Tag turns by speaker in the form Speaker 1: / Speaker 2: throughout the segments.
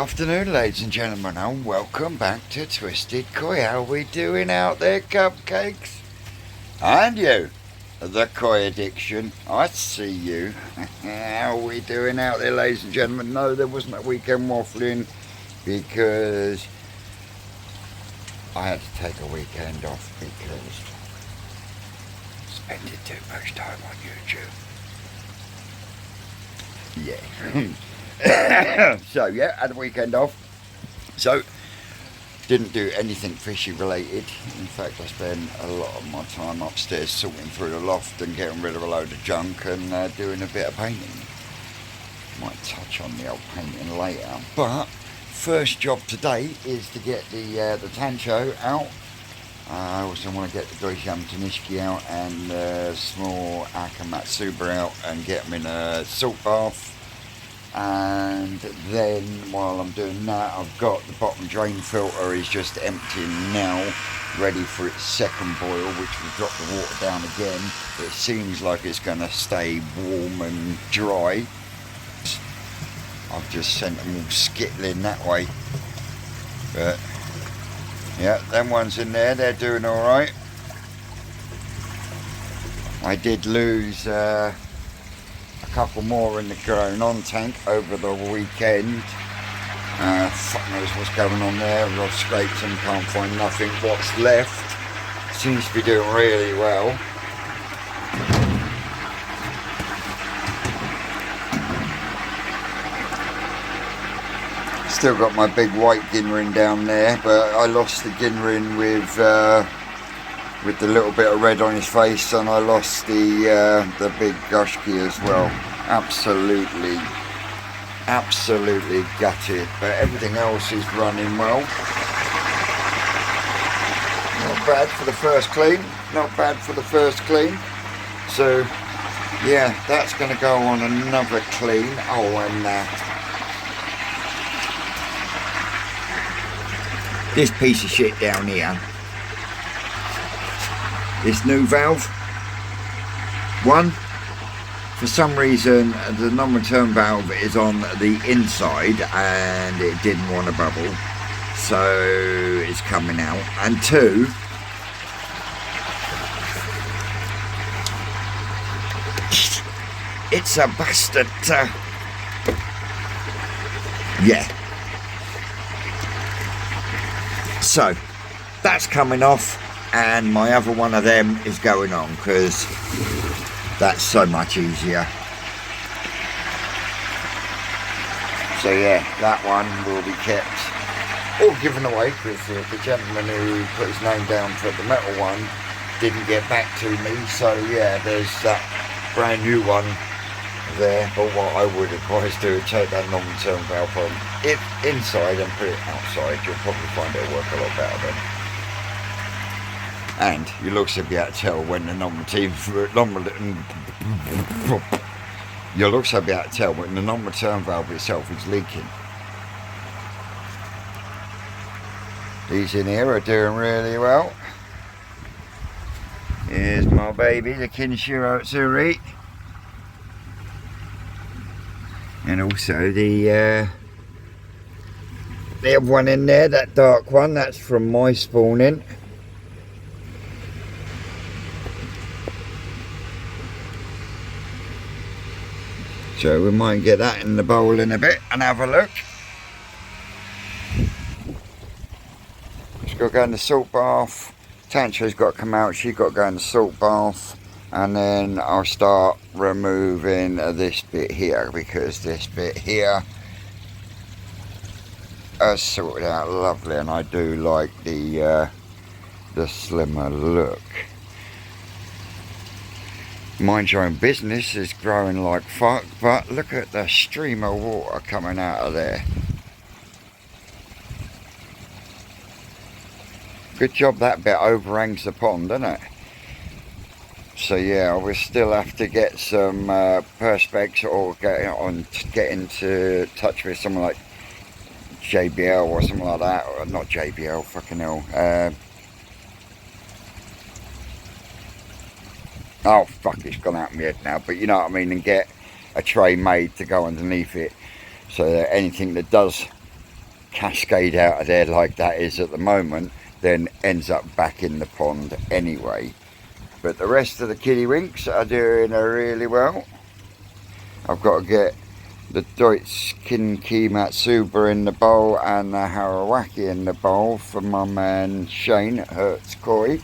Speaker 1: afternoon, ladies and gentlemen, and welcome back to Twisted Koi. How are we doing out there, cupcakes? And you, the koi addiction, I see you. How are we doing out there, ladies and gentlemen? No, there wasn't a weekend waffling because I had to take a weekend off because I spending too much time on YouTube. Yeah. So yeah, had a weekend off. So didn't do anything fishy related. In fact, I spent a lot of my time upstairs sorting through the loft and getting rid of a load of junk and doing a bit of painting. Might touch on the old painting later. But first job today is to get the Tancho out. I also want to get the Goisham Tanishki out and small Akamatsuba out and get them in a salt bath. And then while I'm doing that, I've got the bottom drain filter is just emptying now, ready for its second boil, which will drop the water down again. It seems like it's going to stay warm and dry. I've just sent them all skittling that way, but yeah, them ones in there, they're doing all right. I did lose a couple more in the grown on tank over the weekend. Fuck knows what's going on there. I've scraped them, can't find nothing. What's left seems to be doing really well. Still got my big white ginrin down there, but I lost the ginrin with the little bit of red on his face, and I lost the big gushki as well. Absolutely gutted, but everything else is running well. Not bad for the first clean. Not bad for the first clean. So yeah, that's going to go on another clean. Oh, and this piece of shit down here. This new valve, for some reason the non-return valve is on the inside and it didn't want to bubble, so it's coming out. And two, it's a bastard. Yeah. So that's coming off. And my other one of them is going on because that's so much easier. So yeah, that one will be kept all given away because the gentleman who put his name down for the metal one didn't get back to me. So yeah, there's that brand new one there. But what I would advise do is take that non-return valve on it inside and put it outside. You'll probably find it'll work a lot better then. And you'll also be able to tell when the you'll also be able to tell when the non-return valve itself is leaking. These in here are doing really well. Here's my baby, the Kinshiro Tsuri. And also the other one in there, that dark one, that's from my spawning. So we might get that in the bowl in a bit and have a look. She's got to go in the salt bath. Tantra's got to come out, she's got to go in the salt bath. And then I'll start removing this bit here, because this bit here is sorted out lovely, and I do like the slimmer look. Mind your own business is growing like fuck, but look at the stream of water coming out of there. Good job that bit overhangs the pond, doesn't it? So yeah, we'll still have to get some perspex or get into touch with someone like JBL or something like that, or not JBL, fucking hell. Oh fuck, it's gone out of my head now, but you know what I mean, and get a tray made to go underneath it, so that anything that does cascade out of there like that is at the moment, then ends up back in the pond anyway. But the rest of the kiddywinks are doing really well. I've got to get the Deutsch Kinki Matsuba in the bowl and the Harawaki in the bowl for my man Shane at Hertz Koi.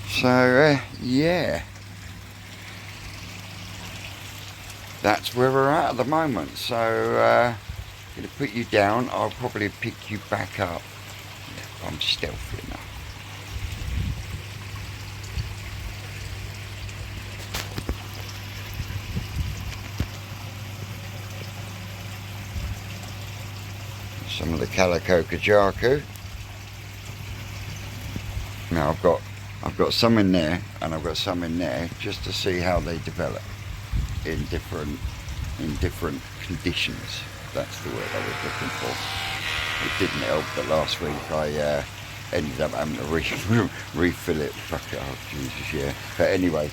Speaker 1: So yeah, that's where we're at the moment. So I'm going to put you down. I'll probably pick you back up. Yeah, I'm stealthy enough. Some of the Calico Kajaku. Now I've got some in there and I've got some in there just to see how they develop in different conditions. That's the word I was looking for. It didn't help that last week I ended up having to refill it. Fuck it, oh Jesus, yeah. But anyway,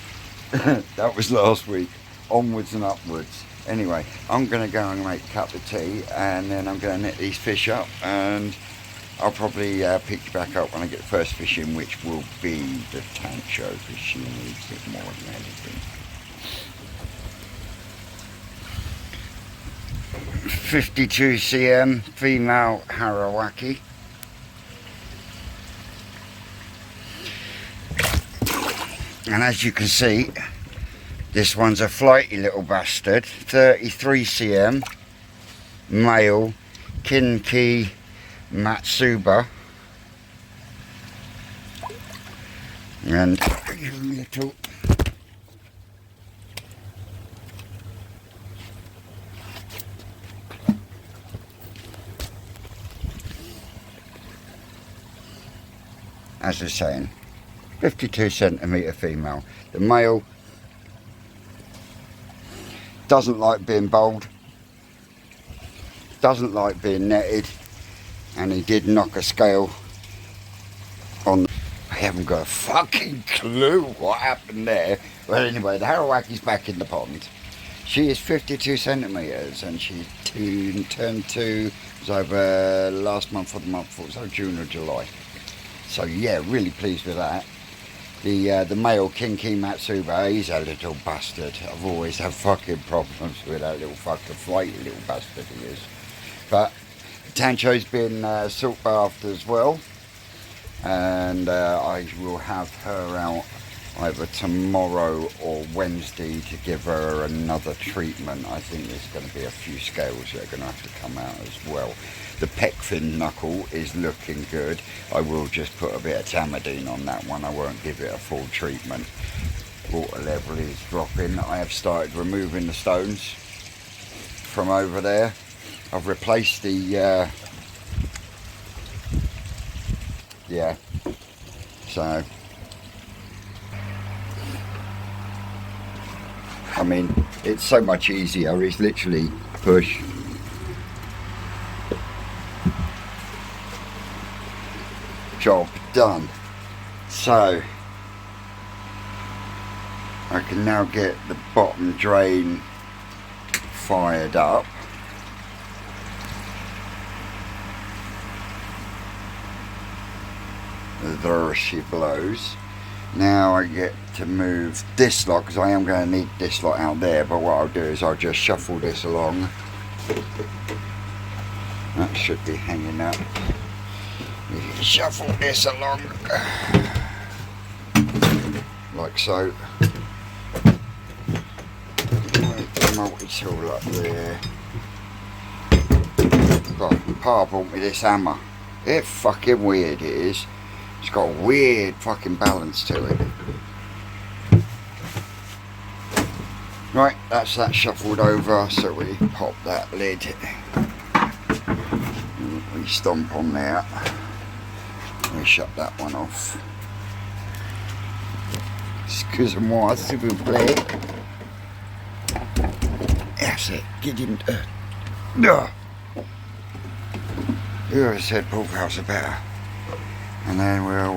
Speaker 1: that was last week. Onwards and upwards. Anyway, I'm going to go and make a cup of tea and then I'm going to net these fish up, and I'll probably pick you back up when I get the first fish in, which will be the tancho, because she needs it more than anything. 52 cm female Harawaki. And as you can see, this one's a flighty little bastard. 33 cm male Kinki Matsuba. And little as I was saying, 52 centimetre female. The male doesn't like being bowled, doesn't like being netted, and he did knock a scale on. I haven't got a fucking clue what happened there. But anyway, the Harawaki's back in the pond. She is 52 centimetres and she turned 2, it was over last month or the month before, so June or July. So yeah, really pleased with that. The male Kinki Matsuba, he's a little bastard. I've always had fucking problems with that little fucking flighty little bastard he is. But Tancho's been salt bathed as well, and I will have her out either tomorrow or Wednesday to give her another treatment. I think there's going to be a few scales that are going to have to come out as well. The pec fin knuckle is looking good. I will just put a bit of Tamadine on that one. I won't give it a full treatment. Water level is dropping. I have started removing the stones from over there. I've replaced the yeah, so I mean, it's so much easier. It's literally push, job done. So I can now get the bottom drain fired up. There she blows. Now I get to move this lot, because I am going to need this lot out there, but what I'll do is I'll just shuffle this along. That should be hanging up. Shuffle this along like so. Make the multi-tool up there. God, Pa bought me this hammer. It's fucking weird, it is. It's got a weird fucking balance to it. Right, that's that shuffled over, so we pop that lid. We stomp on there. We shut that one off. Excusez-moi, s'il vous plaît. That's it, get him to... Whoever said both houses are better. And then we'll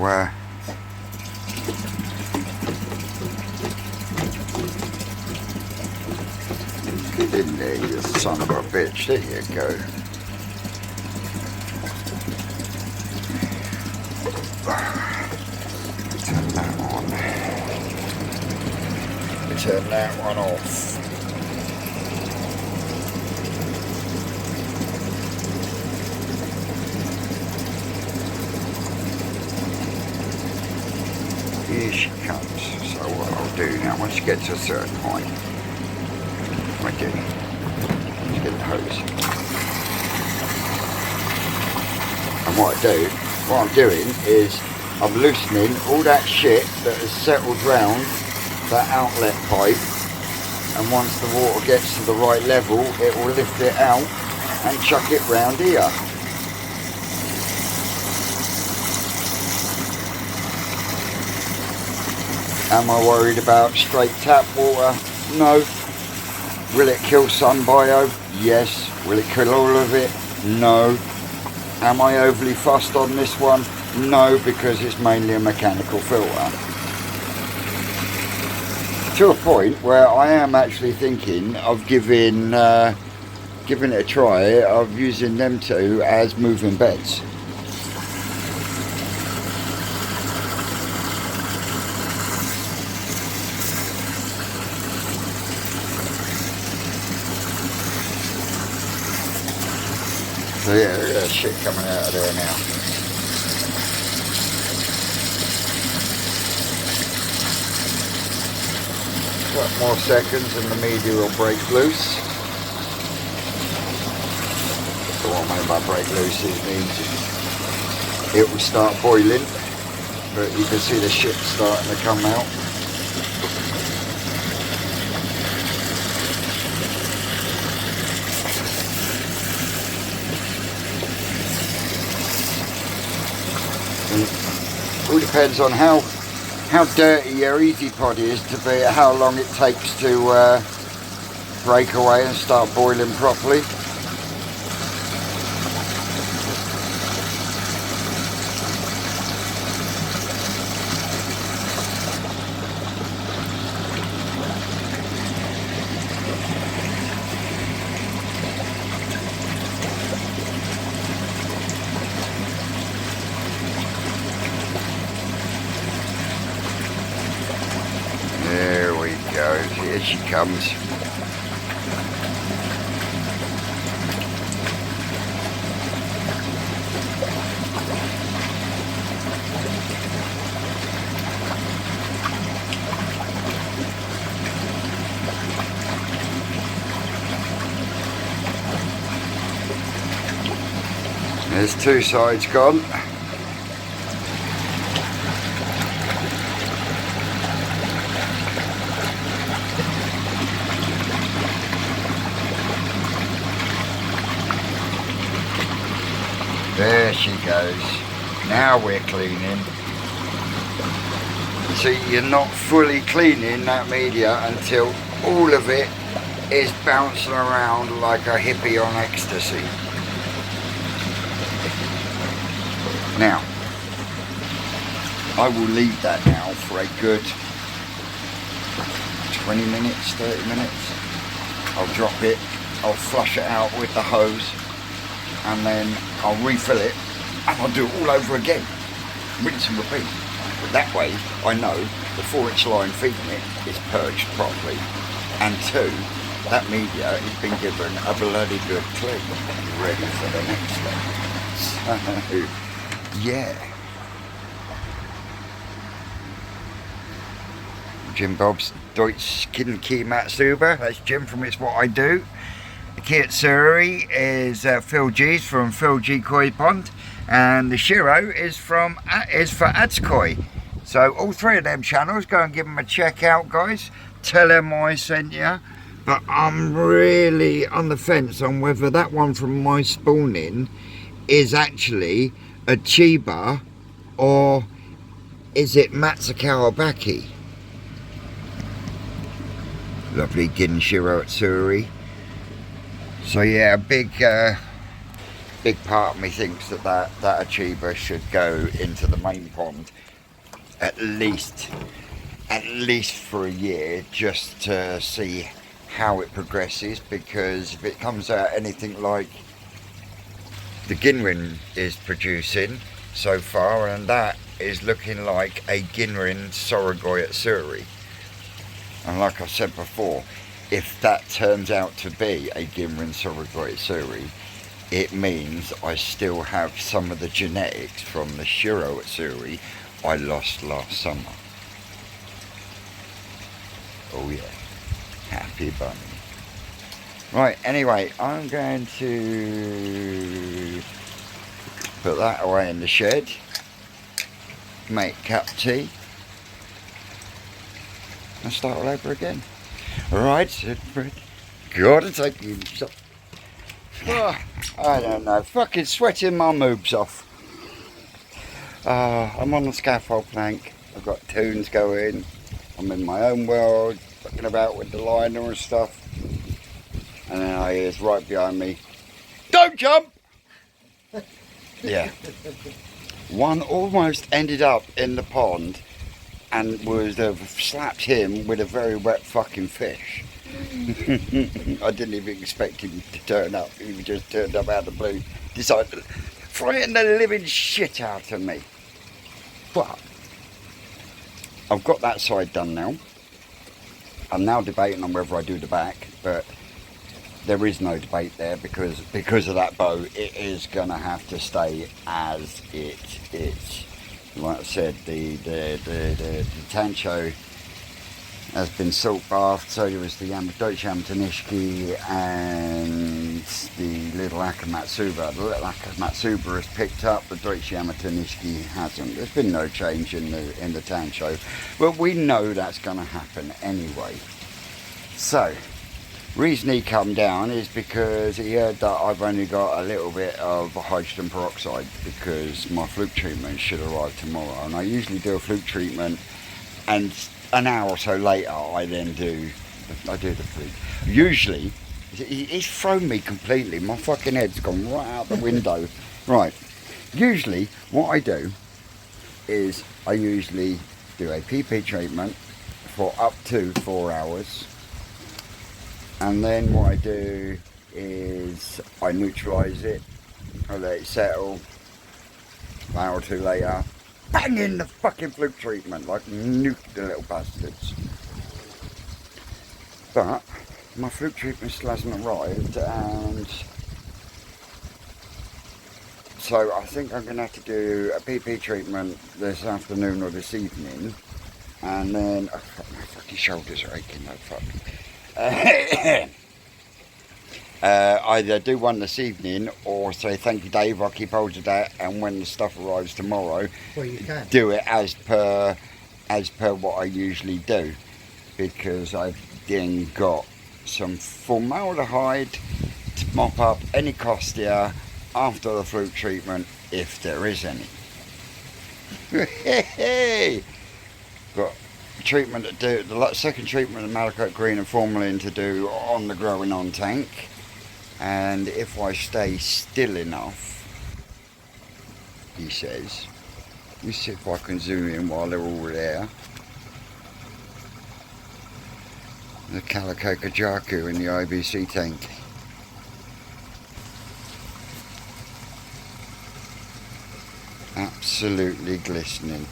Speaker 1: get in there, you son of a bitch. There you go. Turn that on. Turn that one off. Here she comes. So what I'll do now, once you get to a certain height, let's get the hose. And what I'm doing is I'm loosening all that shit that has settled round that outlet pipe, and once the water gets to the right level, it will lift it out and chuck it round here. Am I worried about straight tap water? No. Will it kill sunbio? Yes. Will it kill all of it? No. Am I overly fussed on this one? No, because it's mainly a mechanical filter. To a point where I am actually thinking of giving it a try of using them two as moving beds. So yeah, look at that shit coming out of there now. Couple more seconds and the media will break loose. So what I mean by break loose means it will start boiling, but you can see the shit starting to come out. And it all depends on how dirty your easy pod is to be how long it takes to break away and start boiling properly. There we go, here she comes. There's two sides gone. There she goes. Now we're cleaning. See, you're not fully cleaning that media until all of it is bouncing around like a hippie on ecstasy. Now, I will leave that now for a good 20 minutes, 30 minutes. I'll drop it, I'll flush it out with the hose, and then I'll refill it, and I'll do it all over again. Rinse and repeat. But that way, I know the 4-inch line feeding it is purged properly, and 2, that media has been given a bloody good clean, ready for the next step. So, yeah. Jim Bob's Deutsch Kimatsuba. That's Jim from It's What I Do. The Kitsuri is Phil G's from Phil G Koi Pond, and the Shiro is for Adskoi. So all three of them channels, go and give them a check out, guys. Tell them I sent you. But I'm really on the fence on whether that one from my spawning is actually a Chiba or is it Matsukawa Baki? Lovely Ginshiro Atsuri. So yeah, a big part of me thinks that Achiba should go into the main pond at least for a year, just to see how it progresses, because if it comes out anything like the Ginrin is producing, so far, and that is looking like a Ginrin Sorogoi Atsuri. And like I said before, if that turns out to be a Ginrin Sorogoi Atsuri, it means I still have some of the genetics from the Shiro Atsuri I lost last summer. Oh yeah, happy bunny. Right, anyway, I'm going to put that away in the shed, make a cup of tea, and start all over again. Right, Fred, gotta take you. Oh, I don't know, fucking sweating my moobs off. I'm on the scaffold plank, I've got tunes going, I'm in my own world, fucking about with the liner and stuff. And then I hear right behind me, don't jump! Yeah. One almost ended up in the pond and would have slapped him with a very wet fucking fish. I didn't even expect him to turn up. He just turned up out of the blue. Decided to frighten the living shit out of me. But I've got that side done now. I'm now debating on whether I do the back, but there is no debate there because of that bow. It is going to have to stay as it is. Like I said, the Tancho has been salt bathed, so there was the Deutsche Yamatanishiki and the little Akamatsuba. The little Akamatsuba has picked up, the Deutsche Yamatanishiki hasn't. There's been no change in the Tancho, but we know that's going to happen anyway. So, reason he come down is because he heard that I've only got a little bit of hydrogen peroxide because my fluke treatment should arrive tomorrow, and I usually do a fluke treatment and an hour or so later I then do the fluke. Usually he's thrown me completely, my fucking head's gone right out the window. Right, usually what I do is I usually do a PP treatment for up to 4 hours. And then what I do is I neutralise it, I let it settle, an hour or two later, bang in the fucking fluke treatment, like nuke the little bastards. But my fluke treatment still hasn't arrived, and so I think I'm going to have to do a PP treatment this afternoon or this evening, and then, oh fuck, my fucking shoulders are aching, no fuck. Either do one this evening or say thank you Dave, I'll keep hold of that, and when the stuff arrives tomorrow,
Speaker 2: well, you can
Speaker 1: do it as per what I usually do, because I've then got some formaldehyde to mop up any costia after the fluke treatment if there is any. Got treatment to do, the second treatment of malachite green and formalin to do on the growing on tank, and if I stay still enough, he says, let me see if I can zoom in while they're all there, the Calico Kajaku in the IBC tank. Absolutely glistening.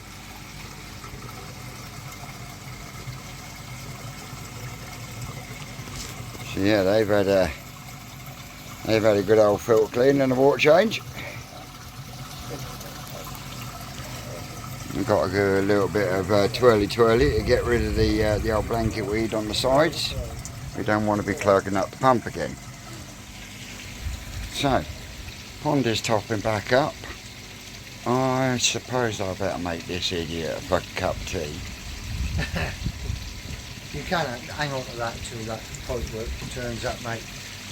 Speaker 1: So yeah, they've had a good old filter clean and a water change. We've got to do a little bit of twirly to get rid of the old blanket weed on the sides. We don't want to be clogging up the pump again. So, pond is topping back up. I suppose I better make this idiot a fucking cup of tea.
Speaker 2: You can hang on to that till that pipe work turns up, mate.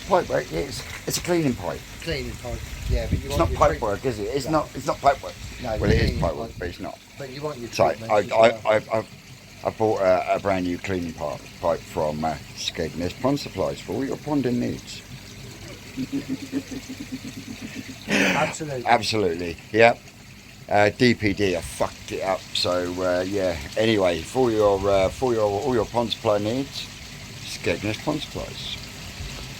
Speaker 1: Pipe work? It's a cleaning pipe.
Speaker 2: Cleaning pipe, yeah, but you
Speaker 1: It's
Speaker 2: want
Speaker 1: not
Speaker 2: your
Speaker 1: pipe work, is it? It's not pipe work.
Speaker 2: No,
Speaker 1: well, it is pipe work, but it's not.
Speaker 2: But you want your
Speaker 1: So
Speaker 2: treatment as well.
Speaker 1: I bought a brand new cleaning pipe from Skegness Pond Supplies for all your ponding needs.
Speaker 2: Absolutely.
Speaker 1: Absolutely, yep. DPD, I fucked it up. So yeah. Anyway, for all your pond supply needs, Skegness Pond Supplies.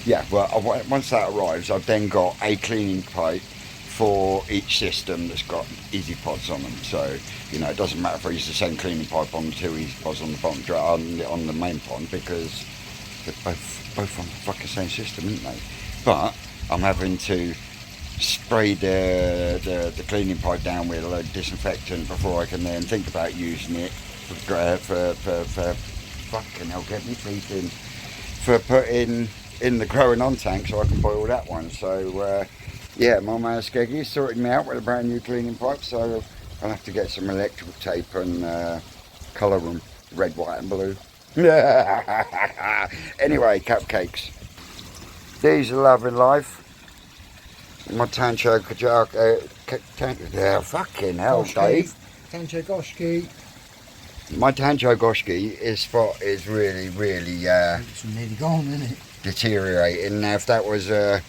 Speaker 1: Yeah. Well, once that arrives, I've then got a cleaning pipe for each system that's got easy pods on them. So, you know, it doesn't matter if I use the same cleaning pipe on the 2 easy pods on the bottom on the main pond, because they're both on the fucking same system, aren't they? But I'm having to spray the cleaning pipe down with a load of disinfectant before I can then think about using it for fucking hell, get me teeth in, for putting in the growing on tank so I can boil that one. So yeah, my man Skeggy's sorted me out with a brand new cleaning pipe, so I'll have to get some electrical tape and colour them red, white and blue. Anyway, cupcakes. These are loving life. My Tancho Kajak, fucking hell,
Speaker 2: Goshki.
Speaker 1: Dave.
Speaker 2: Tancho Goshki.
Speaker 1: My Tancho Goshki spot is really, really
Speaker 2: It's nearly gone, isn't it?
Speaker 1: deteriorating. Now, if that was a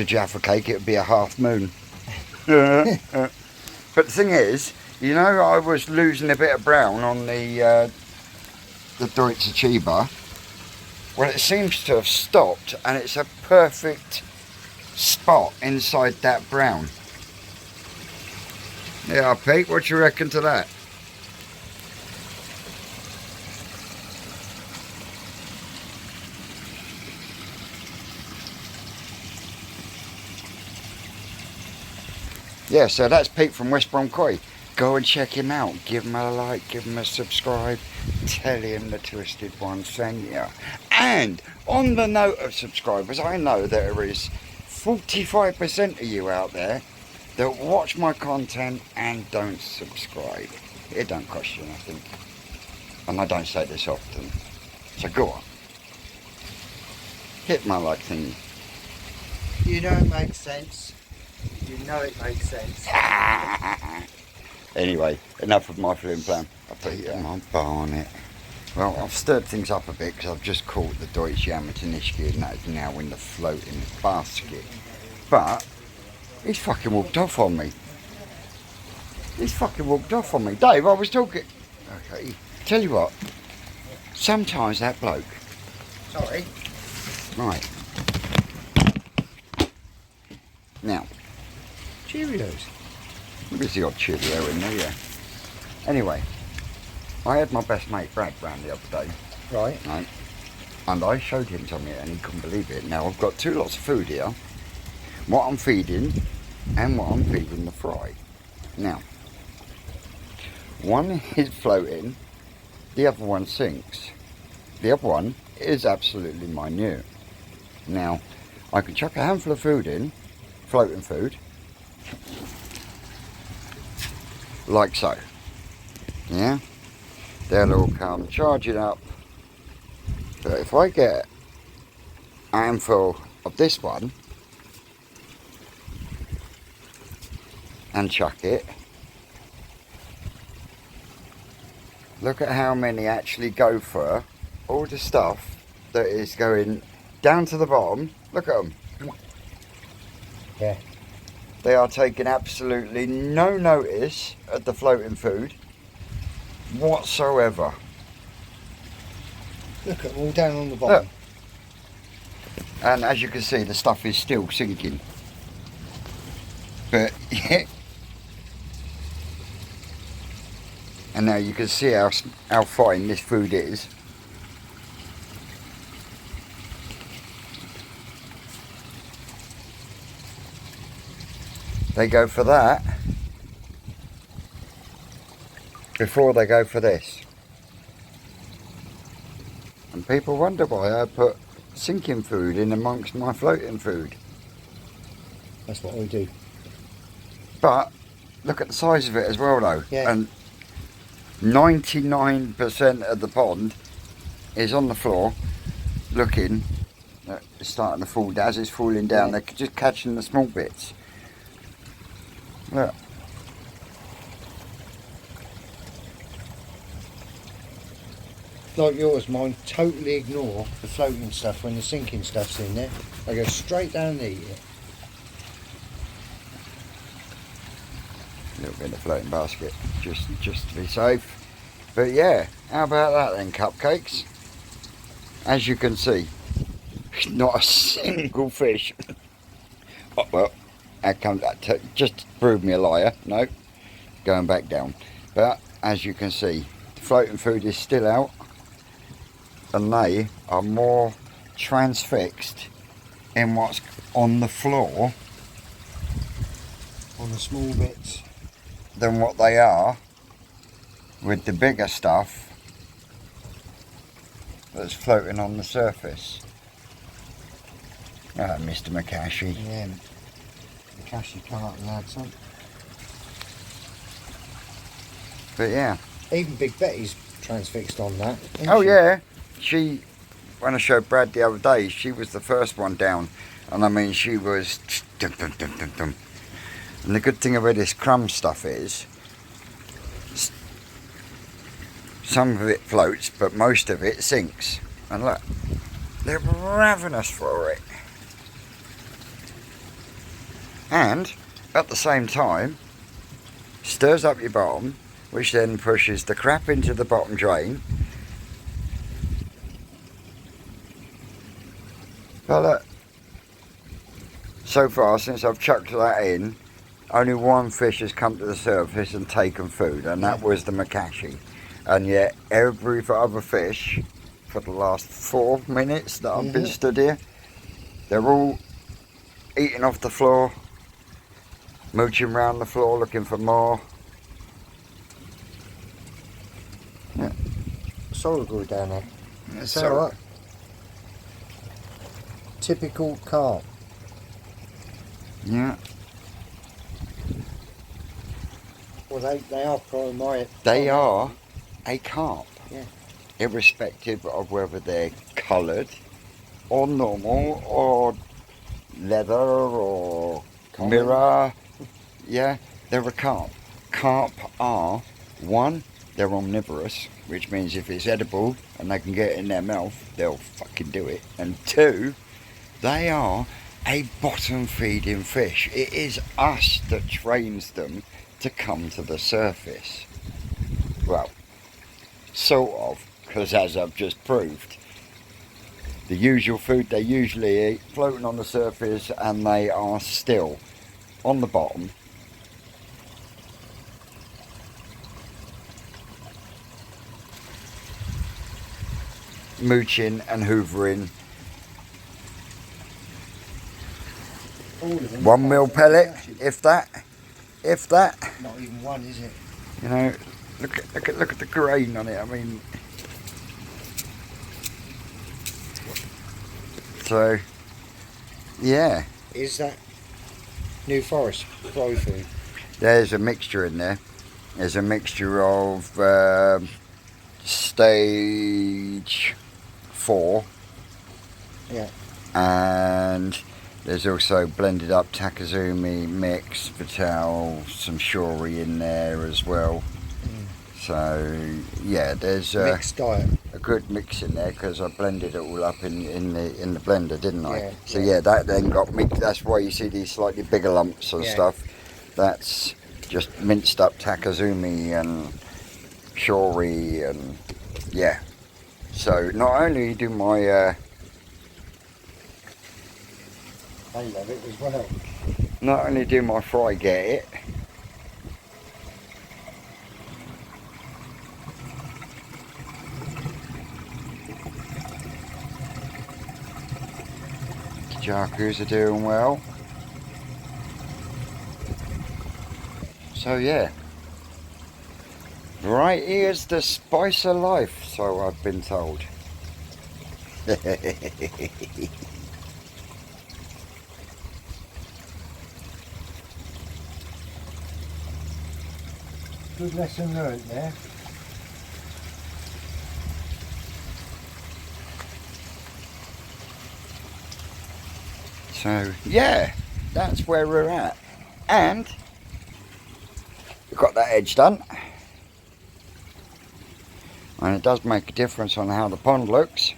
Speaker 1: Jaffa cake, it would be a half moon. But the thing is, you know, I was losing a bit of brown on the Deutsche Chiba. Well, it seems to have stopped, and it's a perfect spot inside that brown. Yeah, Pete, what you reckon to that? Yeah, so that's Pete from West Bromcoy. Go and check him out. Give him a like, give him a subscribe. Tell him the Twisted One sent you. And on the note of subscribers, I know there is 45% of you out there that watch my content and don't subscribe. It don't cost you nothing. And I don't say this often. So go on. Hit my like thingy.
Speaker 2: You know it makes sense. You know it makes sense.
Speaker 1: Anyway, enough of my flim flam. I'll put it in my barnet. Well, I've stirred things up a bit because I've just caught the Deutsche Amateurnischke and that is now in the floating basket. But he's fucking walked off on me. Dave, I was talking. Okay, tell you what. Sometimes that bloke.
Speaker 2: Sorry.
Speaker 1: Right. Now.
Speaker 2: Cheerios.
Speaker 1: There's the odd Cheerio in there, yeah. Anyway, I had my best mate Brad round the other day.
Speaker 2: Right.
Speaker 1: Right. And I showed him something and he couldn't believe it. Now I've got 2 lots of food here. What I'm feeding and what I'm feeding the fry. Now, one is floating, the other one sinks. The other one is absolutely minute. Now, I can chuck a handful of food in, floating food, like so. Yeah? They'll all come charging up. But if I get a handful of this one and chuck it, look at how many actually go for all the stuff that is going down to the bottom. Look at them.
Speaker 2: Yeah.
Speaker 1: They are taking absolutely no notice of the floating food whatsoever.
Speaker 2: Look at them all down on the bottom.
Speaker 1: Look. And as you can see, the stuff is still sinking. But yeah. And now you can see how fine this food is. They go for that before they go for this. And people wonder why I put sinking food in amongst my floating food.
Speaker 2: That's what we do.
Speaker 1: But look at the size of it as well though.
Speaker 2: Yeah.
Speaker 1: And 99% of the pond is on the floor looking. It's starting to fall down. As it's falling down, they're just catching the small bits. Look.
Speaker 2: Like yours, mine totally ignore the floating stuff when the sinking stuff's in there. They go straight down and eat it.
Speaker 1: A little bit of floating basket, just to be safe. But yeah, how about that then, cupcakes? As you can see, not a single fish Oh, well, that comes that just to prove me a liar. No, going back down. But as you can see, the floating food is still out, and they are more transfixed in what's on the floor
Speaker 2: On the small bits.
Speaker 1: than what they are with the bigger stuff that's floating on the surface. Ah, Mr. McCashy.
Speaker 2: Yeah. The cashew come up and had some.
Speaker 1: But yeah.
Speaker 2: Even Big Betty's transfixed on that. isn't
Speaker 1: Oh
Speaker 2: she?
Speaker 1: yeah. She, when I showed Brad the other day, she was the first one down. And I mean, she was dum, dum, dum, dum, dum. And the good thing about this crumb stuff is some of it floats, but most of it sinks. And look, they're ravenous for it. And at the same time, stirs up your bottom, which then pushes the crap into the bottom drain. But look, so far since I've chucked that in, only one fish has come to the surface and taken food, and that was the McCashy. And yet every other fish for the last 4 minutes that I've been stood here, they're all eating off the floor, mooching around the floor looking for more. Yeah.
Speaker 2: Sorrel grew down there.
Speaker 1: That's
Speaker 2: So what? Typical carp.
Speaker 1: Yeah.
Speaker 2: Well, they are probably
Speaker 1: They are a carp.
Speaker 2: Yeah.
Speaker 1: Irrespective of whether they're coloured or normal or leather or mirror. Yeah, they're a carp. Carp are, one, they're omnivorous, which means if it's edible and they can get it in their mouth, they'll fucking do it. And two, they are a bottom feeding fish. It is us that trains them to come to the surface. Well, sort of, because as I've just proved, the usual food they usually eat, floating on the surface, and they are still on the bottom. Mooching and hoovering.
Speaker 2: all of them.
Speaker 1: 1 mil pellet, if that.
Speaker 2: Not even one, is it?
Speaker 1: You know, look at the grain on it. I mean, so yeah,
Speaker 2: Is that New Forest fly food?
Speaker 1: there's a mixture in there. There's a mixture of stage 4.
Speaker 2: Yeah.
Speaker 1: And there's also blended up Takazumi mix, Vital, some Shori in there as well. So yeah, there's
Speaker 2: Mixed diet.
Speaker 1: a good mix in there because I blended it all up in the blender, didn't I?
Speaker 2: Yeah,
Speaker 1: So
Speaker 2: yeah.
Speaker 1: yeah, that then got mixed. That's why you see these slightly bigger lumps and
Speaker 2: Yeah.
Speaker 1: stuff. That's just minced up Takazumi and Shori and yeah. So not only do my
Speaker 2: They love it as well.
Speaker 1: not only do my fry get it, the Jakus are doing well. So yeah, variety is the spice of life, so I've been told.
Speaker 2: Good lesson learned there.
Speaker 1: So yeah, that's where we're at, and we've got that edge done, and it does make a difference on how the pond looks.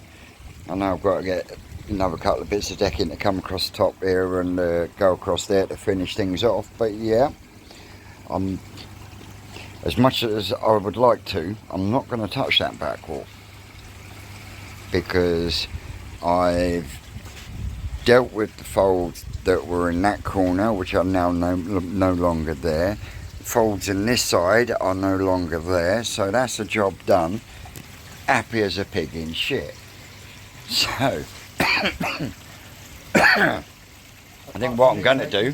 Speaker 1: I know I've got to get another couple of bits of decking to come across the top here and go across there to finish things off, but yeah, as much as I would like to, I'm not going to touch that back wall because I've dealt with the folds that were in that corner, which are now no longer there. Folds in this side are no longer there, so that's a job done. Happy as a pig in shit. So I think what I'm gonna do.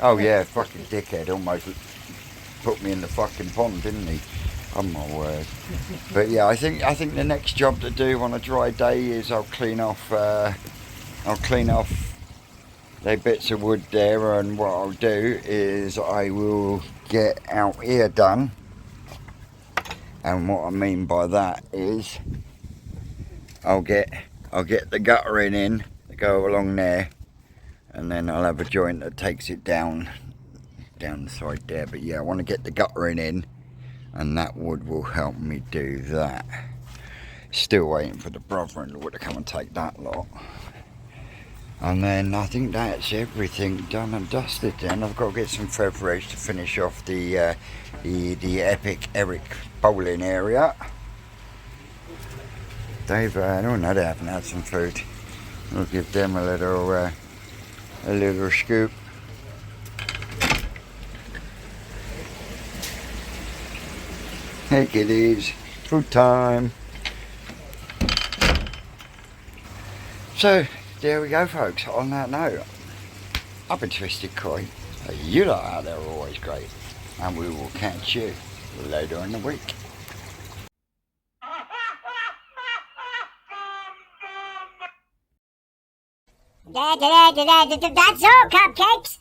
Speaker 1: Oh yeah, fucking dickhead almost put me in the fucking pond, didn't he? Oh my word. But yeah, I think the next job to do on a dry day is I'll clean off the bits of wood there, and what I'll do is I will get out here done. And what I mean by that is I'll get the guttering in to go along there, and then I'll have a joint that takes it down the side there. But yeah, I want to get the guttering in, and that wood will help me do that. Still waiting for the brother-in-law to come and take that lot. And then I think that's everything done and dusted. Then I've got to get some feather edge to finish off the epic Eric bowling area. They've oh no, they haven't had some food. We'll give them a little scoop. Hey kiddies, food time. So there we go, folks. On that note, I've been Twisted Koi. You lot out there are always great, and we will catch you later in the week.
Speaker 3: That's all, cupcakes.